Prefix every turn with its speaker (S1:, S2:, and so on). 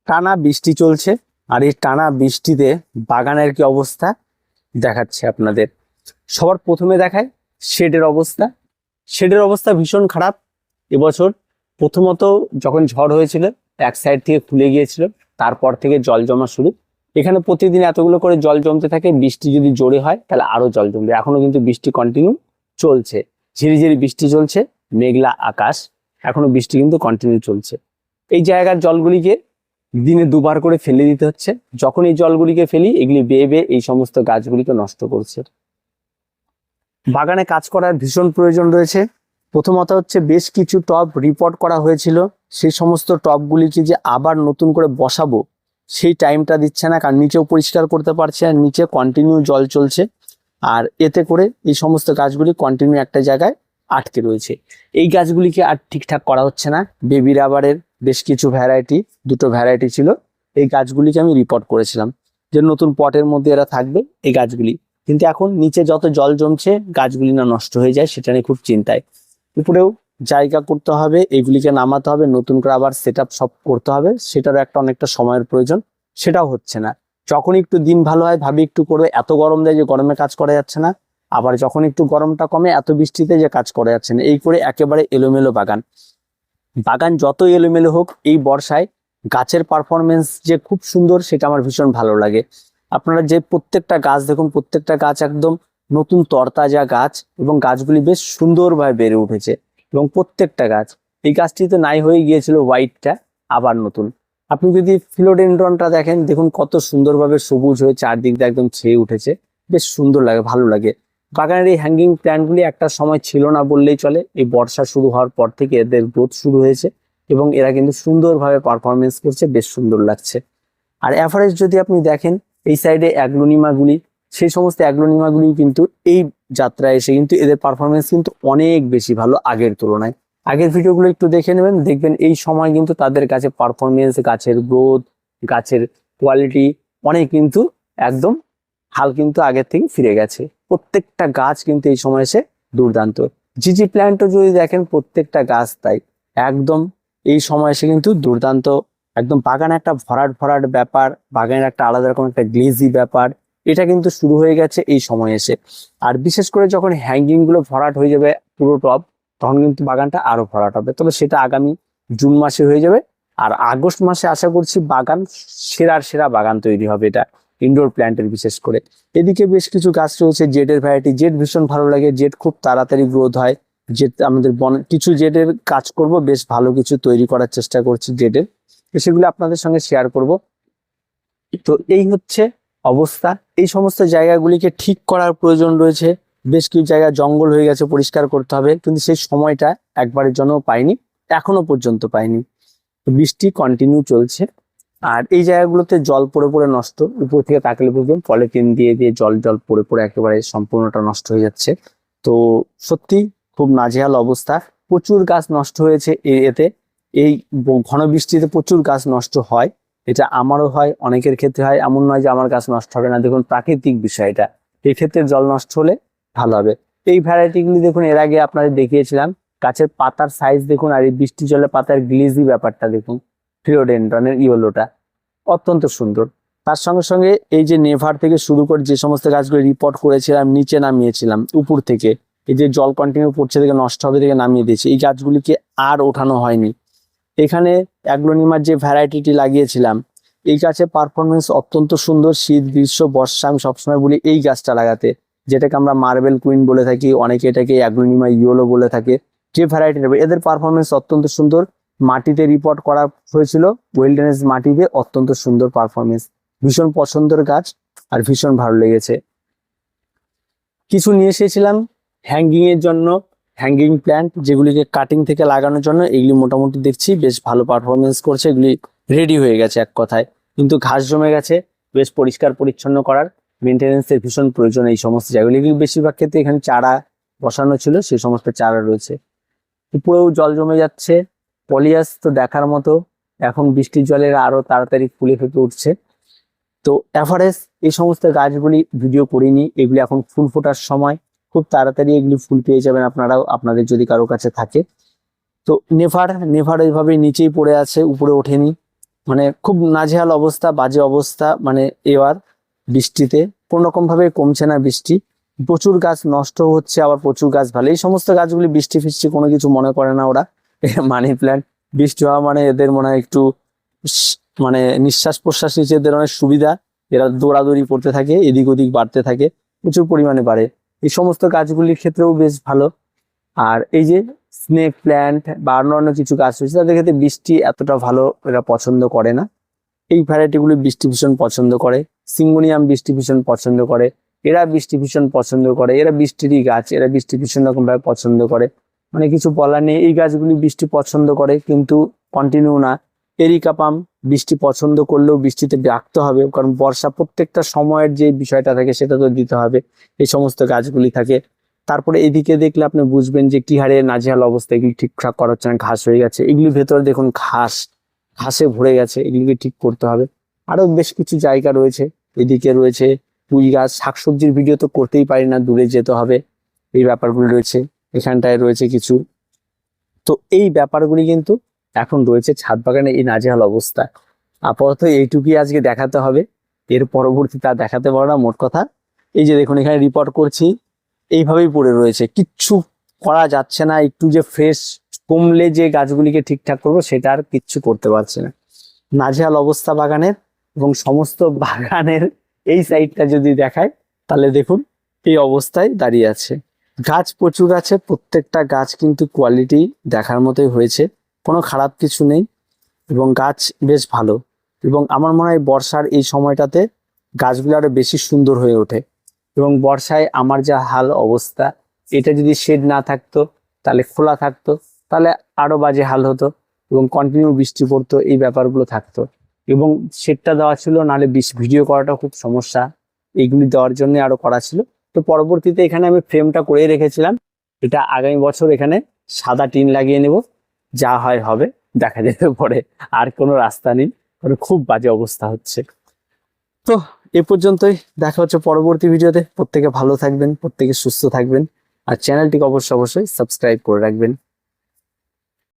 S1: টানা বৃষ্টি চলছে, আর এই টানা বৃষ্টিতে বাগানের কি অবস্থা দেখাচ্ছে আপনাদের। সবার প্রথমে দেখায় শেডের অবস্থা। শেডের অবস্থা ভীষণ খারাপ এবছর। প্রথমত যখন ঝড় হয়েছিল এক সাইড থেকে খুলে গিয়েছিল, তারপর থেকে জল জমা শুরু। এখানে প্রতিদিন এতগুলো করে জল জমতে থাকে, বৃষ্টি যদি জোরে হয় তাহলে আরো জল জমবে। এখনো কিন্তু বৃষ্টি কন্টিনিউ চলছে, ঝিরিঝিরি বৃষ্টি চলছে, মেঘলা আকাশ, এখনো বৃষ্টি কিন্তু কন্টিনিউ চলছে। এই জায়গার জলগুলিকে দিনে দুবার করে ফেলে দিতে হচ্ছে। যখন এই জলগুলিকে ফেলি এগুলি বেয়ে বেয়ে এই সমস্ত গাছগুলিকে নষ্ট করছে। বাগানে কাজ করার ভীষণ প্রয়োজন রয়েছে। প্রথমত হচ্ছে বেশ কিছু টব রিপোর্ট করা হয়েছিল, সেই সমস্ত টবগুলিকে যে আবার নতুন করে বসাবো সেই টাইমটা দিচ্ছে না, কারণ নিচেও পরিষ্কার করতে পারছে আর নিচে কন্টিনিউ জল চলছে। আর এতে করে এই সমস্ত গাছগুলি কন্টিনিউ একটা জায়গায় আটকে রয়েছে। এই গাছগুলিকে আর ঠিকঠাক করা হচ্ছে না। বেবি রাবারের বেশ কিছু ভ্যারাইটি, দুটো ভ্যারাইটি ছিল, এই গাছগুলিকে আমি রিপোর্ট করেছিলাম যে নতুন পটের মধ্যে এরা থাকবে এই গাছগুলি। কিন্তু এখন নিচে যত জল জমছে গাছগুলি না নষ্ট হয়ে যায় সেটা নিয়ে খুব চিন্তায়। উপরেও জায়গা করতে হবে, এগুলিকে নামাতে হবে, নতুন করে আবার সেট আপ সব করতে হবে, সেটারও একটা অনেকটা সময়ের প্রয়োজন, সেটাও হচ্ছে না। যখন একটু দিন ভালো হয় ভাবি একটু করবে, এত গরম দেয় যে গরমে কাজ করা যাচ্ছে না। আবার যখন একটু গরমটা কমে এত বৃষ্টিতে যে কাজ করা যাচ্ছে না। এই করে একেবারে এলোমেলো বাগান। বাগান যত এলোমেলো হোক এই বর্ষায় গাছের পারফরমেন্স যে খুব সুন্দর সেটা আমার ভীষণ ভালো লাগে। আপনারা যে প্রত্যেকটা গাছ দেখুন, প্রত্যেকটা গাছ একদম নতুন তরতাজা গাছ, এবং গাছগুলি বেশ সুন্দরভাবে বেড়ে উঠেছে। এবং প্রত্যেকটা গাছ, এই গাছটিতে নাই হয়ে গিয়েছিল হোয়াইটটা, আবার নতুন। আপনি যদি ফিলোডেন্ড্রনটা দেখেন, দেখুন কত সুন্দরভাবে সবুজ হয়ে চারদিক দিয়ে একদম ছেয়ে উঠেছে, বেশ সুন্দর লাগে, ভালো লাগে। বাগানের এই হ্যাঙ্গিং প্ল্যান্টগুলি একটা সময় ছিল না বললেই চলে। এই বর্ষা শুরু হওয়ার পর থেকে এদের গ্রোথ শুরু হয়েছে এবং এরা কিন্তু সুন্দরভাবে পারফরমেন্স করছে, বেশ সুন্দর লাগছে। আর অ্যাভারেজ যদি আপনি দেখেন এই সাইডে অ্যাগ্লোনিমাগুলি, সেই সমস্ত অ্যাগ্লোনিমাগুলি কিন্তু এই যাত্রায় এসে কিন্তু এদের পারফরমেন্স কিন্তু অনেক বেশি ভালো আগের তুলনায়। আগের ভিডিওগুলো একটু দেখে নেবেন, দেখবেন এই সময় কিন্তু তাদের কাছে পারফরমেন্স, গাছের গ্রোথ, গাছের কোয়ালিটি অনেক কিন্তু একদম হাল কিন্তু আগের থেকে ফিরে গেছে। প্রত্যেকটা গাছ কিন্তু এই সময় এসে দুর্দান্ত। জিজি প্ল্যান্টও যদি দেখেন প্রত্যেকটা গাছ তাই একদম এই সময় এসে কিন্তু দুর্দান্ত। একদম বাগানে একটা ভরাট ভরাট ব্যাপার, বাগানের একটা আলাদা রকম একটা গ্লেজি ব্যাপার, এটা কিন্তু শুরু হয়ে গেছে এই সময় এসে। আর বিশেষ করে যখন হ্যাঙ্গিং গুলো ভরাট হয়ে যাবে পুরো টব, তখন কিন্তু বাগানটা আরো ভরাট হবে। তবে সেটা আগামী জুন মাসে হয়ে যাবে। আর আগস্ট মাসে আশা করছি বাগান সেরার সেরা বাগান তৈরি হবে, এটা ইনডোর প্ল্যান্টের বিশেষ করে। এদিকে বেশ কিছু গাছ রয়েছে জেডের ভ্যারাইটি। জেড ভীষণ ভালো লাগে, জেড খুব তাড়াতাড়ি গ্রোথ হয়। জেড আমাদের কিছু জেডের কাজ করব, বেশ ভালো কিছু তৈরি করার চেষ্টা করছি জেডের, তো সেগুলো আপনাদের সঙ্গে শেয়ার করব। তো এই হচ্ছে অবস্থা। এই সমস্ত জায়গাগুলিকে ঠিক করার প্রয়োজন রয়েছে। বেশ কিছু জায়গা জঙ্গল হয়ে গেছে, পরিষ্কার করতে হবে, কিন্তু সেই সময়টা একবারের জন্য পাইনি, এখনো পর্যন্ত পাইনি। বৃষ্টি কন্টিনিউ চলছে আর এই জায়গাগুলোতে জল পড়ে পড়ে নষ্ট। উপর থেকে তাকালে বুঝবেন পলিথিন দিয়ে দিয়ে জল জল পড়ে পড়ে একেবারে সম্পূর্ণটা নষ্ট হয়ে যাচ্ছে। তো সত্যি খুব নাজেহাল অবস্থা। প্রচুর গাছ নষ্ট হয়েছে এতে। এই ঘন বৃষ্টিতে প্রচুর গাছ নষ্ট হয়, এটা আমারও হয়, অনেকের ক্ষেত্রে হয়, এমন নয় যে আমার গাছ নষ্ট হবে না। দেখুন প্রাকৃতিক বিষয় এটা, এই ক্ষেত্রে জল নষ্ট হলে ভালো হবে। এই ভ্যারাইটিগুলি দেখুন এর আগে আপনাদের দেখিয়েছিলাম, গাছের পাতার সাইজ দেখুন, আর এই বৃষ্টি জলে পাতার গ্লেজি ব্যাপারটা দেখুন। ফিলোডেন্ড্রনের ইয়েলোটা অত্যন্ত সুন্দর। তার সঙ্গে সঙ্গে এই যে নেভার থেকে শুরু করে যে সমস্ত গাছগুলো রিপোর্ট করেছিলাম, নিচে নামিয়েছিলাম উপর থেকে, এই যে জল কন্টিনিউ পড়ছে থেকে নষ্ট হবে থেকে নামিয়ে দিয়েছি, এই গাছগুলিকে আর ওঠানো হয়নি। এখানে অ্যাগ্লোনিমার যে ভ্যারাইটিটি লাগিয়েছিলাম, এই গাছের পারফরমেন্স অত্যন্ত সুন্দর। শীত গ্রীষ্ম বর্ষা আমি সবসময় বলি এই গাছটা লাগাতে, যেটাকে আমরা মার্বেল কুইন বলে থাকি, অনেকে এটাকে অ্যাগ্লোনিমা ইয়েলো বলে থাকে। যে ভ্যারাইটি নেবে এদের পারফরমেন্স অত্যন্ত সুন্দর। মাটিতে রিপোর্ট করা হয়েছিল, ওয়েলডেনেস মাটিতে, অত্যন্ত সুন্দর পারফরমেন্স, ভীষণ পছন্দের গাছ আর ভীষণ ভালো লেগেছে। কিছু নিয়ে এসেছিলাম হ্যাঙ্গিং এর জন্য, হ্যাঙ্গিং প্ল্যান্ট যেগুলিকে কাটিং থেকে লাগানোর জন্য। এগুলি মোটামুটি দেখছি বেশ ভালো পারফরমেন্স করছে, এগুলি রেডি হয়ে গেছে এক কথায়। কিন্তু ঘাস জমে গেছে, বেশ পরিষ্কার পরিচ্ছন্ন করার মেনটেন্যান্সের ভীষণ প্রয়োজন এই সমস্ত জায়গাগুলি। বেশিরভাগ ক্ষেত্রে এখানে চারা বসানো ছিল, সেই সমস্ত চারা রয়েছে। উপরেও জল জমে যাচ্ছে, পলিয়াস তো দেখার মতো, এখন বৃষ্টির জলে আরো তাড়াতাড়ি ফুলে ফেপে উঠছে। তো অ্যাভারেজ এই সমস্ত গাছগুলি ভিডিও করিনি, এগুলি এখন ফুল ফোটার সময়, খুব তাড়াতাড়ি এগুলি ফুল পেয়ে যাবেন আপনারাও, আপনাদের যদি কারো কাছে থাকে। তো নেভার এইভাবে নিচেই পড়ে আছে, উপরে ওঠেনি। মানে খুব নাজেহাল অবস্থা, বাজে অবস্থা। মানে এবার বৃষ্টিতে কোন রকম ভাবে কমছে না বৃষ্টি, প্রচুর গাছ নষ্ট হচ্ছে, আবার প্রচুর গাছ ভালো। এই সমস্ত গাছগুলি বৃষ্টি ফিষ্টি কোনো কিছু মনে করে না ওরা। মানি প্ল্যান্ট বৃষ্টি হওয়া মানে এদের মনে হয় একটু মানে নিঃশ্বাস প্রশ্বাস নিতে এদের অনেক সুবিধা। এরা দৌড়াদৌড়ি করতে থাকে, এদিক ওদিক বাড়তে থাকে, প্রচুর পরিমাণে বাড়ে। এই সমস্ত গাছগুলির ক্ষেত্রেও বেশ ভালো। আর এই যে স্নেক প্ল্যান্ট বা অন্যান্য কিছু গাছ রয়েছে, তাদের ক্ষেত্রে বৃষ্টি এতটা ভালো এরা পছন্দ করে না। এই ভ্যারাইটিগুলি বৃষ্টি ভীষণ পছন্দ করে। সিঙ্গোনিয়াম বৃষ্টি ভীষণ পছন্দ করে, এরা বৃষ্টি ভীষণ পছন্দ করে। এরা বৃষ্টিরই গাছ, এরা বৃষ্টি ভীষণ রকম ভাবে পছন্দ করে। মানে কিছু বলার নেই, এই গাছগুলি বৃষ্টি পছন্দ করে কিন্তু কন্টিনিউ না। এরিকা পাম বৃষ্টি পছন্দ করলেও বৃষ্টিতে রাখতে হবে, কারণ বর্ষা প্রত্যেকটা সময়ের যে বিষয়টা থাকে সেটা তো দিতে হবে। এই সমস্ত গাছগুলি থাকে। তারপরে এদিকে দেখলে আপনি বুঝবেন যে কি হারে নাজেহাল অবস্থা, এগুলি ঠিকঠাক করা হচ্ছে না, ঘাস হয়ে গেছে। এগুলির ভেতরে দেখুন ঘাসে ভরে গেছে, এগুলিকে ঠিক করতে হবে। আরো বেশ কিছু জায়গা রয়েছে। এদিকে রয়েছে পুঁই গাছ, শাকসবজির ভিডিও তো করতেই পারি না, দূরে যেতে হবে। এই ব্যাপারগুলি রয়েছে, এখানটায় রয়েছে কিছু। তো এই ব্যাপারগুলি কিন্তু এখন রয়েছে ছাদ বাগানে এই নাজেহাল অবস্থা। আপাতত এইটুকুই আজকে দেখাতে হবে, এর পরবর্তীতে আর দেখাতে পারো না। মোট কথা এই যে দেখুন এখানে রিপোর্ট করছি, এইভাবেই পড়ে রয়েছে, কিচ্ছু করা যাচ্ছে না। একটু যে ফ্রেশ কমলে যে গাছগুলিকে ঠিকঠাক করবো সেটা আর কিচ্ছু করতে পারছি না। নাজেহাল অবস্থা বাগানের। এবং সমস্ত বাগানের এই সাইডটা যদি দেখায় তাহলে দেখুন এই অবস্থায় দাঁড়িয়ে আছে। গাছ প্রচুর আছে, প্রত্যেকটা গাছ কিন্তু কোয়ালিটি দেখার মতোই হয়েছে, কোনো খারাপ কিছু নেই। এবং গাছ বেশ ভালো। এবং আমার মনে হয় বর্ষার এই সময়টাতে গাছগুলো আরো বেশি সুন্দর হয়ে ওঠে। এবং বর্ষায় আমার যা হাল অবস্থা, এটা যদি শেড না থাকতো, তাহলে খোলা থাকতো, তাহলে আরো বাজে হাল হতো। এবং কন্টিনিউ বৃষ্টি পড়তো, এই ব্যাপারগুলো থাকতো। এবং শেডটা দেওয়া ছিল, নাহলে ভিডিও করাটা খুব সমস্যা, এইগুলি দেওয়ার জন্য আরো করা ছিল। তো পরবর্তীতে এখানে আমি ফ্রেমটা করে রেখেছিলাম, এটা আগামী বছর এখানে সাদা টিন লাগিয়ে নেব, যা হয় হবে, দেখা যেতে পরে। আর কোনো রাস্তা নেই, কারণ খুব বাজে অবস্থা হচ্ছে। তো এ পর্যন্তই, দেখা হচ্ছে পরবর্তী ভিডিওতে। প্রত্যেকে ভালো থাকবেন, প্রত্যেকে সুস্থ থাকবেন, আর চ্যানেলটিকে অবশ্যই সাবস্ক্রাইব করে রাখবেন।